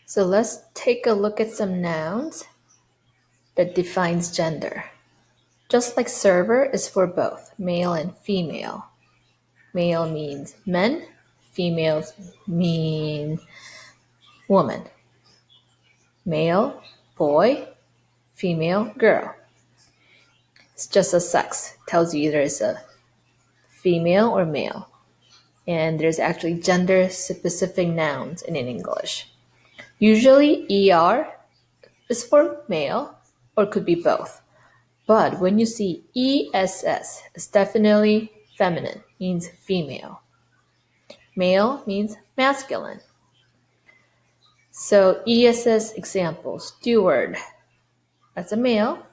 So let's take a look at some nouns that defines gender. Just like server is for both male and female. Male means men, females mean woman. Male, boy, female, girl. It's just a sex. Tells you either it's a female or male. And there's actually gender-specific nouns in English. Usually ER is for male or could be both. But when you see ESS, it's definitely feminine, means female. Male means masculine. So ESS example, steward, that's a male.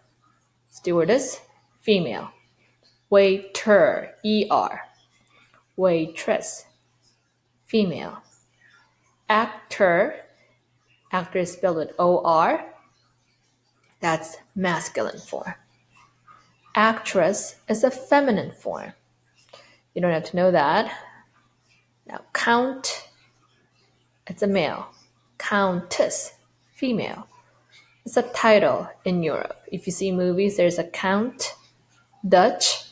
Stewardess, female. Waiter, ER. Waitress, female. Actor, actor is spelled with OR. That's masculine form. Actress is a feminine form. You don't have to know that. Now, count, it's a male. Countess, female. It's a title in Europe. If you see movies, there's a count, Dutch,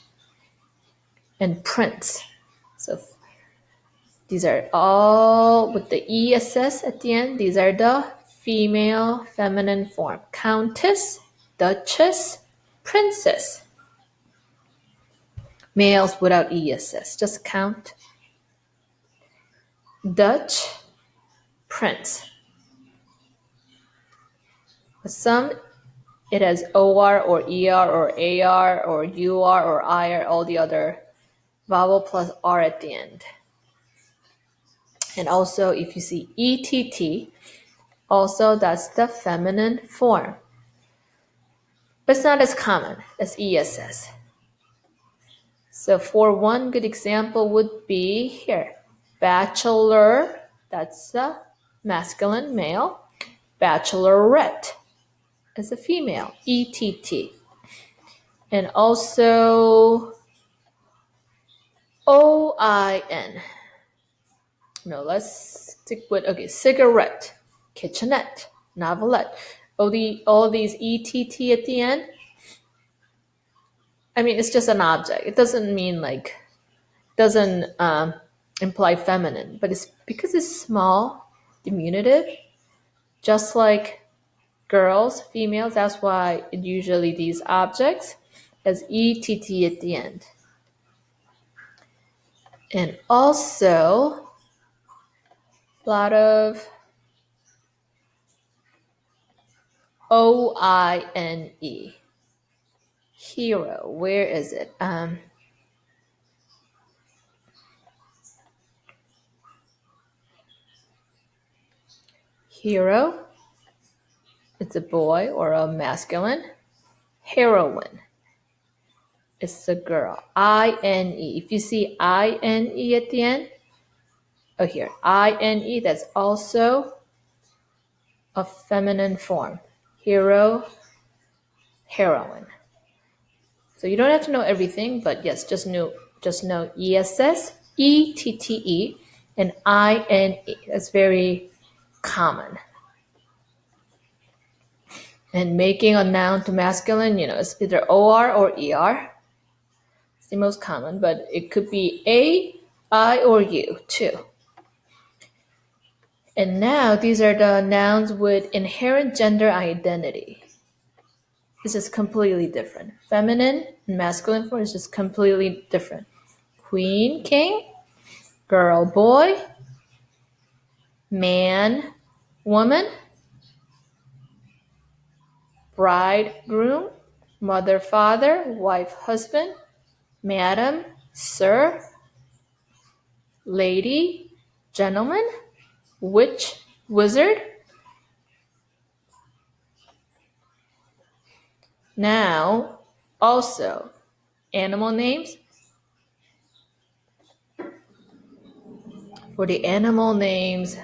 and prince. So these are all with the ESS at the end. These are the female feminine form. Countess, duchess, princess. Males without ESS, just count. Dutch, prince. With some, it has OR or ER or AR or UR or IR, all the other vowel plus R at the end. And also, if you see ETT, also that's the feminine form. But it's not as common as ESS. So for one good example would be here. Bachelor, that's a masculine, male. Bachelorette is a female, ETT. And also OIN. No, let's stick with, okay, cigarette, kitchenette, novelette. All these ETT at the end. I mean, it's just an object. It doesn't mean doesn't imply feminine, but it's because it's small, diminutive, just like girls, females. That's why usually these objects has ETT at the end. And also a lot of OINE. Hero, where is it? Hero, it's a boy or a masculine. Heroine, it's a girl. INE, if you see INE at the end, oh here, INE, that's also a feminine form. Hero, heroine. So you don't have to know everything, but yes, just know ESS, ETTE, and INE. That's very common. And making a noun to masculine, it's either OR or ER. It's the most common, but it could be A, I, or U too. And now these are the nouns with inherent gender identity. This is completely different. Feminine and masculine form is just completely different. Queen, king, girl, boy, man, woman, bride, groom, mother, father, wife, husband, madam, sir, lady, gentleman, witch, wizard. Now, also, animal names. For the animal names,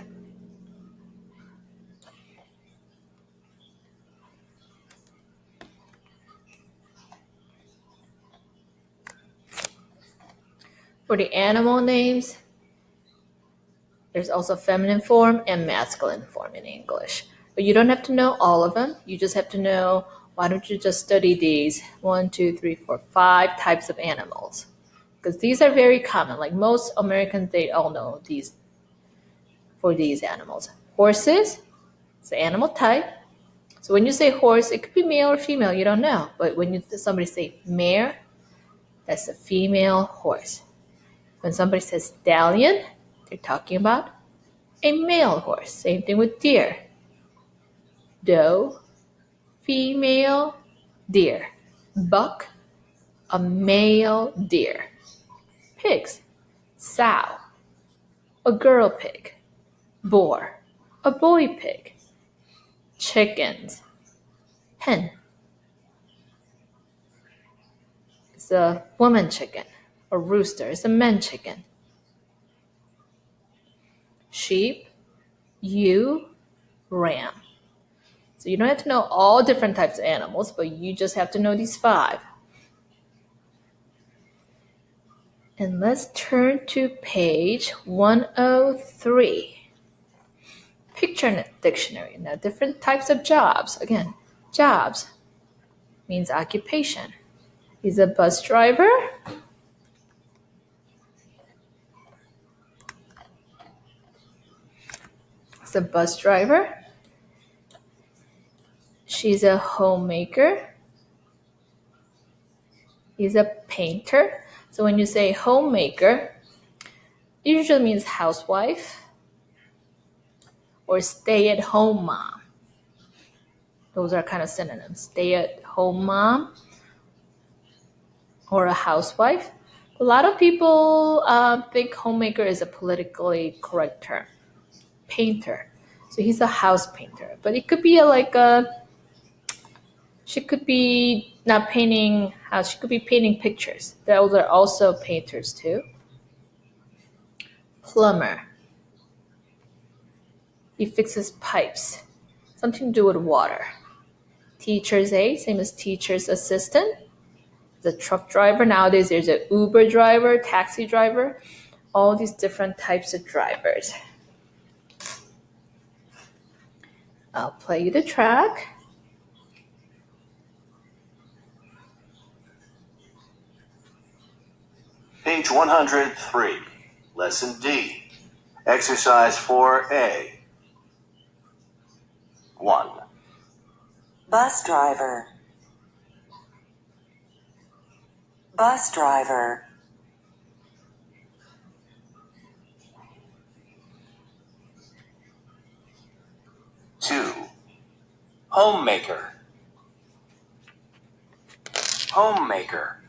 There's also feminine form and masculine form in English. But you don't have to know all of them. You just have to know, why don't you just study these 1, 2, 3, 4, 5 types of animals? Because these are very common. Like most Americans, they all know these for these animals. Horses, it's the animal type. So when you say horse, it could be male or female, you don't know. But when somebody say mare, that's a female horse. When somebody says stallion, they're talking about a male horse. Same thing with deer. Doe, female deer. Buck, a male deer. Pigs, sow, a girl pig. Boar, a boy pig. Chickens, hen, it's a woman chicken. A rooster is a man chicken. Sheep, ewe, ram. So you don't have to know all different types of animals, but you just have to know these 5. And let's turn to page 103. Picture dictionary. Now, different types of jobs. Again, jobs means occupation. He's a bus driver. He's a bus driver. She's a homemaker. He's a painter. So when you say homemaker, it usually means housewife or stay-at-home mom. Those are kind of synonyms. Stay-at-home mom or a housewife. A lot of people think homemaker is a politically correct term. Painter. So he's a house painter. But it could be she could be not painting house, she could be painting pictures. Those are also painters too. Plumber. He fixes pipes. Something to do with water. Teacher's aide, same as teacher's assistant. The truck driver. Nowadays there's an Uber driver, taxi driver, all these different types of drivers. I'll play you the track. Page 103, Lesson D, Exercise 4A. 1. Bus driver. Bus driver. 2. Homemaker. Homemaker.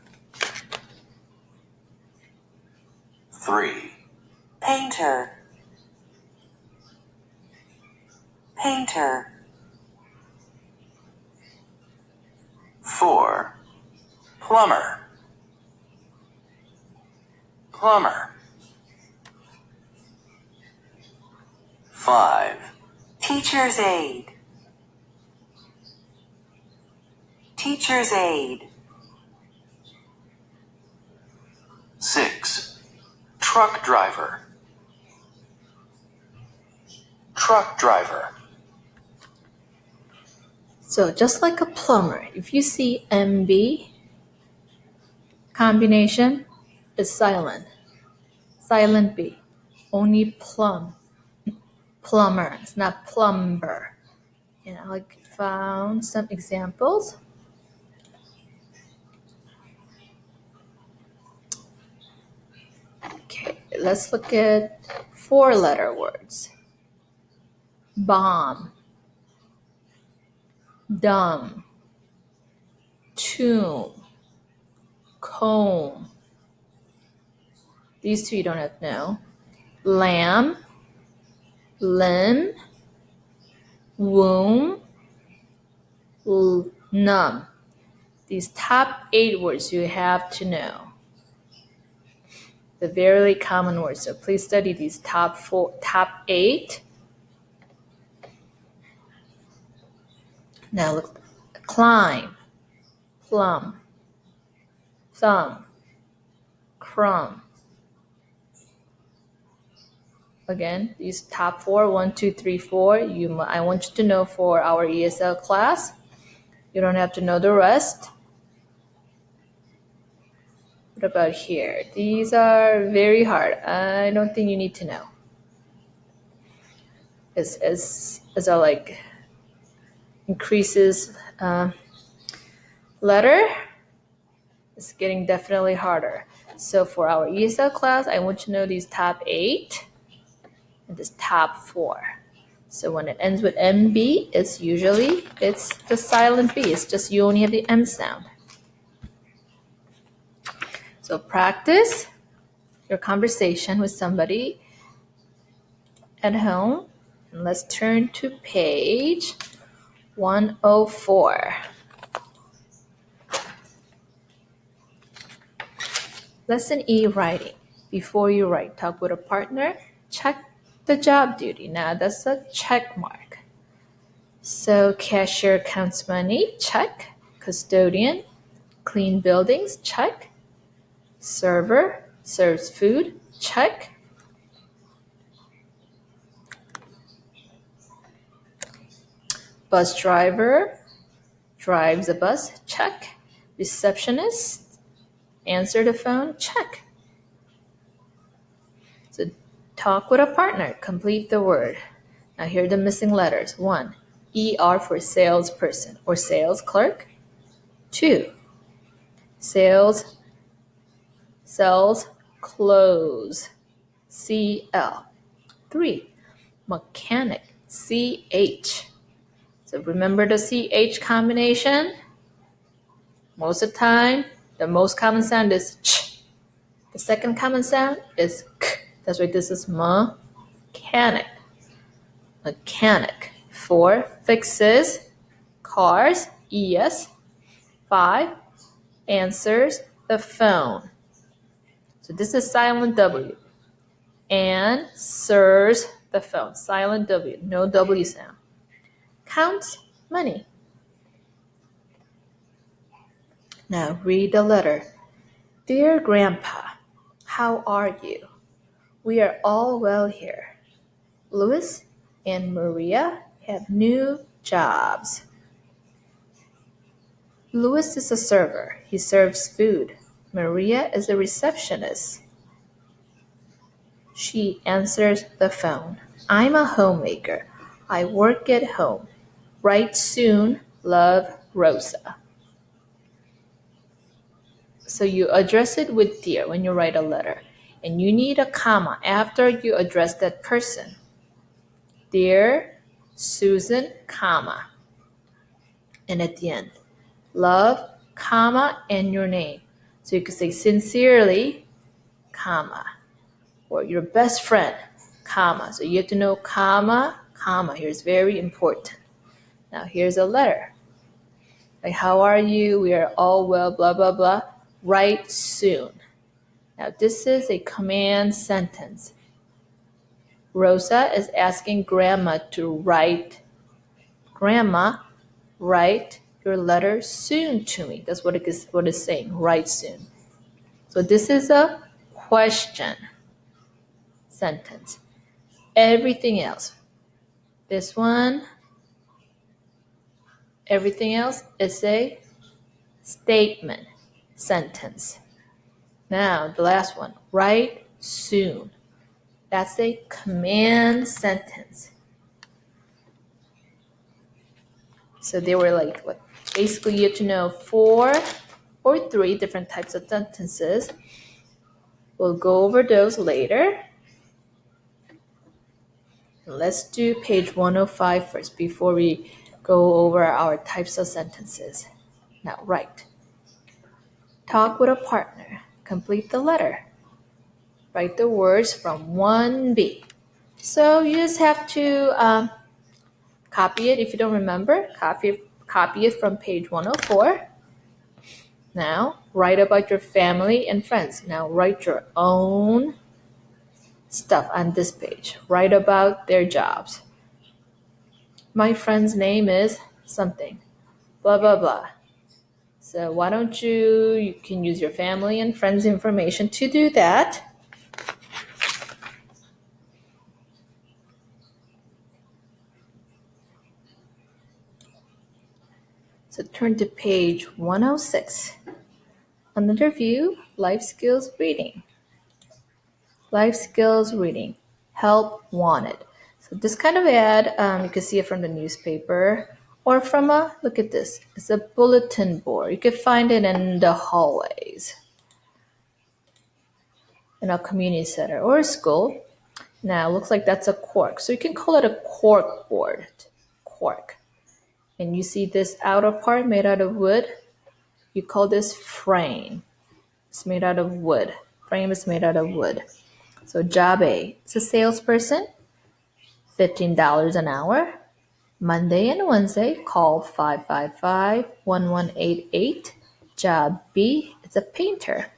3. Painter. Painter. 4. Plumber. Plumber. 5. Teacher's aide. Teacher's aide. 6. Truck driver. Truck driver. So just like a plumber, if you see MB, combination is silent. Silent B. Only plumber. It's not plumber. And I found some examples. Okay, let's look at 4-letter words. Bomb, dumb, tomb, comb. These 2 you don't have to know. Lamb, limb, womb, numb. These top 8 words you have to know. The very common words. So please study these top 8. Now look, climb, plum, thumb, crumb, Again, these top 4, 1, 2, 3, 4, I want you to know for our ESL class. You don't have to know the rest. What about here? These are very hard. I don't think you need to know. As our like increases letter, it's getting definitely harder. So for our ESL class, I want you to know these top 8 and this top 4. So when it ends with MB, it's the silent B. It's just you only have the M sound. So practice your conversation with somebody at home. And let's turn to page 104. Lesson E, writing. Before you write, talk with a partner. Check the job duty. Now that's a check mark. So cashier counts money, check. Custodian, clean buildings, check. Server, serves food, check. Bus driver, drives a bus, check. Receptionist, answer the phone, check. So talk with a partner, complete the word. Now here are the missing letters. 1, ER for salesperson or sales clerk. 2, sales, sells, clothes, CL. 3, mechanic, CH. So remember the CH combination? Most of the time, the most common sound is ch. The second common sound is k. That's why this is mechanic. Mechanic. 4, fixes, cars, ES. 5, answers the phone. So this is silent W. Answers the phone. Silent W, no W sound. Counts money. Now read the letter. Dear Grandpa, how are you? We are all well here. Louis and Maria have new jobs. Louis is a server. He serves food. Maria is a receptionist. She answers the phone. I'm a homemaker. I work at home. Write soon. Love, Rosa. So you address it with dear when you write a letter. And you need a comma after you address that person. Dear Susan, comma. And at the end, love, comma, and your name. So you could say sincerely, comma. Or your best friend, comma. So you have to know comma, comma. Here's very important. Now here's a letter. Like, how are you? We are all well, blah, blah, blah. Write soon. Now this is a command sentence. Rosa is asking Grandma to write. Grandma, write your letter soon to me. That's what it's saying. Write soon. So this is a question sentence. Everything else. This one. Everything else is a statement sentence. Now the last one. Write soon. That's a command sentence. So they were like, what? Basically, you have to know 4 or 3 different types of sentences. We'll go over those later. Let's do page 105 first before we go over our types of sentences. Now, write. Talk with a partner. Complete the letter. Write the words from 1B. So you just have to copy it if you don't remember. Copy it from page 104. Now, write about your family and friends. Now, write your own stuff on this page. Write about their jobs. My friend's name is something. Blah, blah, blah. So why don't you can use your family and friends information to do that. So turn to page 106. Another view, life skills reading. Life skills reading. Help wanted. So this kind of ad, you can see it from the newspaper or from look at this. It's a bulletin board. You can find it in the hallways in a community center or a school. Now, it looks like that's a cork. So you can call it a cork board. Cork. And you see this outer part made out of wood. You call this frame. It's made out of wood. Frame is made out of wood. So job A, it's a salesperson, $15 an hour. Monday and Wednesday, call 555-1188. Job B, it's a painter.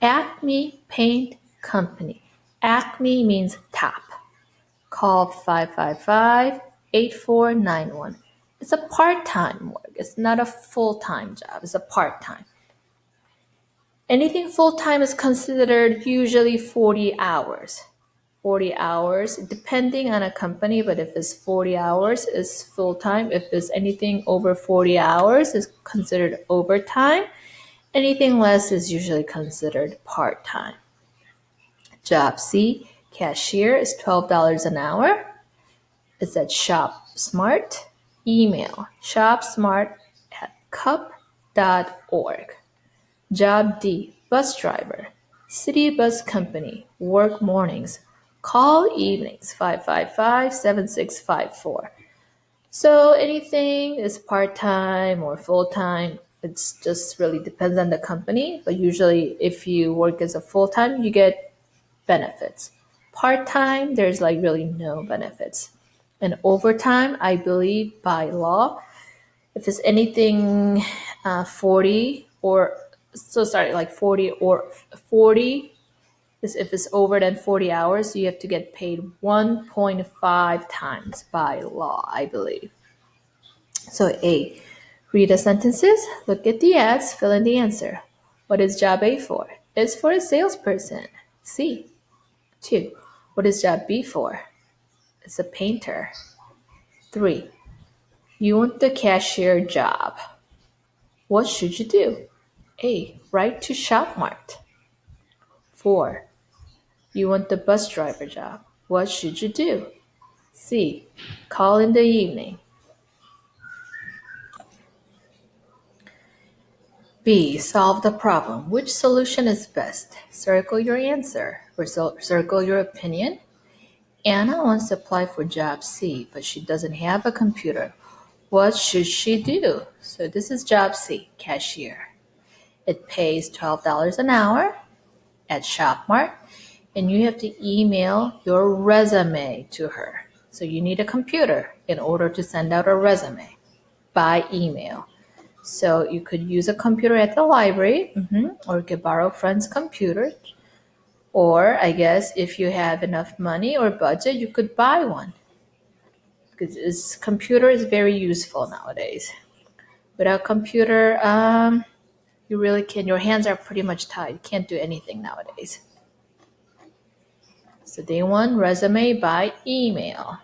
Acme Paint Company. Acme means top. Call 555-8491. It's a part-time work. It's not a full-time job. It's a part-time. Anything full-time is considered usually 40 hours. 40 hours, depending on a company, but if it's 40 hours, it's full-time. If it's anything over 40 hours, it's considered overtime. Anything less is usually considered part-time. Job C, cashier, is $12 an hour. It's at Shop Smart. Email shopsmart@cup.org. Job D, bus driver. City bus company. Work mornings. Call evenings, 555-7654. So anything is part-time or full-time. It's just really depends on the company. But usually if you work as a full-time, you get benefits. Part-time, there's like really no benefits. And overtime, I believe by law, if it's anything 40 or like 40 or 40, if it's over than 40 hours, you have to get paid 1.5 times by law, I believe. So A, read the sentences, look at the ads, fill in the answer. What is job A for? It's for a salesperson. C. 2. What is job B for? It's a painter. 3. You want the cashier job. What should you do? A. Write to ShopMart. 4. You want the bus driver job. What should you do? C. Call in the evening. B. Solve the problem. Which solution is best? Circle your answer or circle your opinion. Anna wants to apply for job C, but she doesn't have a computer. What should she do? So this is job C, cashier. It pays $12 an hour at ShopMart, and you have to email your resume to her. So you need a computer in order to send out a resume by email. So you could use a computer at the library, or you could borrow a friend's computer. Or I guess if you have enough money or budget, you could buy one. Because this computer is very useful nowadays. Without computer, you really can. Your hands are pretty much tied. You can't do anything nowadays. So day 1, resume by email.